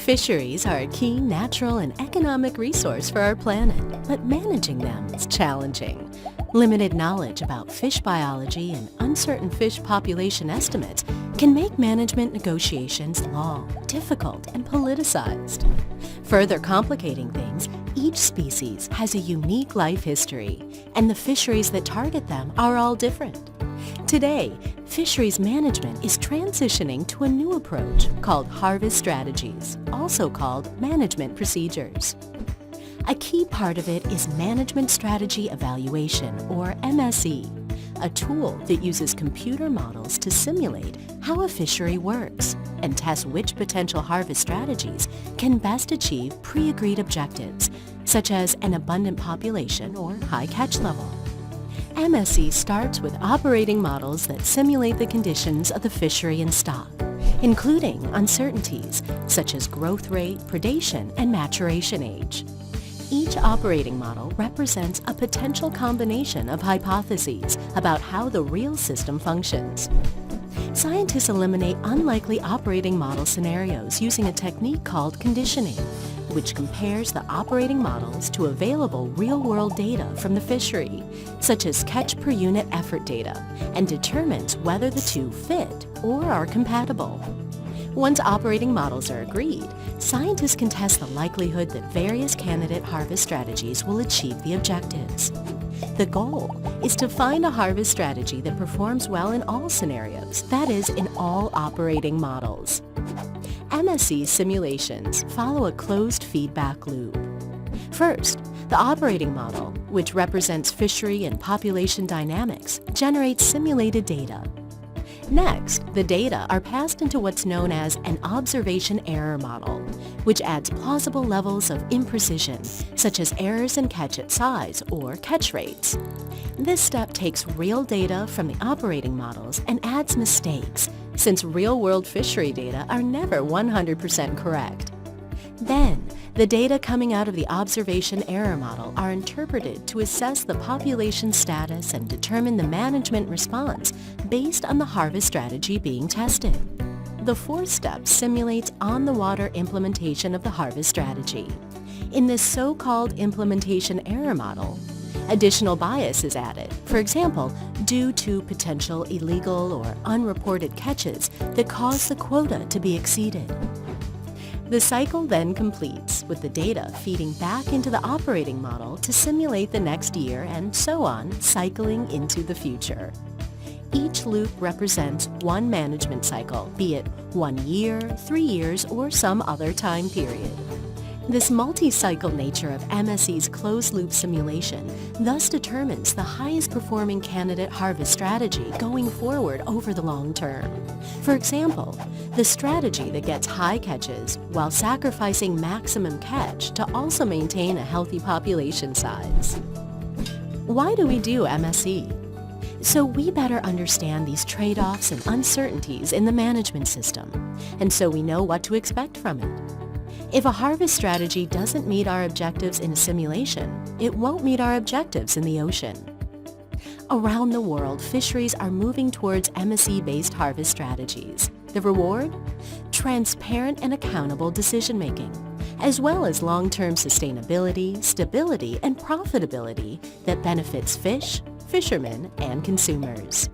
Fisheries are a key natural and economic resource for our planet, but managing them is challenging. Limited knowledge about fish biology and uncertain fish population estimates can make management negotiations long, difficult, and politicized. Further complicating things, each species has a unique life history, and the fisheries that target them are all different. Today, fisheries management is transitioning to a new approach called harvest strategies, also called management procedures. A key part of it is Management Strategy Evaluation, or MSE, a tool that uses computer models to simulate how a fishery works and test which potential harvest strategies can best achieve pre-agreed objectives, such as an abundant population or high catch level. MSE starts with operating models that simulate the conditions of the fishery and stock, including uncertainties such as growth rate, predation, and maturation age. Each operating model represents a potential combination of hypotheses about how the real system functions. Scientists eliminate unlikely operating model scenarios using a technique called conditioning, which compares the operating models to available real-world data from the fishery, such as catch per unit effort data, and determines whether the two fit or are compatible. Once operating models are agreed, scientists can test the likelihood that various candidate harvest strategies will achieve the objectives. The goal is to find a harvest strategy that performs well in all scenarios, that is, in all operating models. MSE simulations follow a closed feedback loop. First, the operating model, which represents fishery and population dynamics, generates simulated data. Next, the data are passed into what's known as an observation error model, which adds plausible levels of imprecision, such as errors in catch at size or catch rates. This step takes real data from the operating models and adds mistakes, since real-world fishery data are never 100% correct. Then, the data coming out of the observation error model are interpreted to assess the population status and determine the management response based on the harvest strategy being tested. The fourth step simulates on-the-water implementation of the harvest strategy. In this so-called implementation error model, additional bias is added, for example, due to potential illegal or unreported catches that cause the quota to be exceeded. The cycle then completes, with the data feeding back into the operating model to simulate the next year and so on, cycling into the future. Each loop represents one management cycle, be it 1 year, 3 years, or some other time period. This multi-cycle nature of MSE's closed-loop simulation thus determines the highest performing candidate harvest strategy going forward over the long term. For example, the strategy that gets high catches while sacrificing maximum catch to also maintain a healthy population size. Why do we do MSE? So we better understand these trade-offs and uncertainties in the management system, and so we know what to expect from it. If a harvest strategy doesn't meet our objectives in a simulation, it won't meet our objectives in the ocean. Around the world, fisheries are moving towards MSE-based harvest strategies. The reward? Transparent and accountable decision-making, as well as long-term sustainability, stability, and profitability that benefits fish, fishermen, and consumers.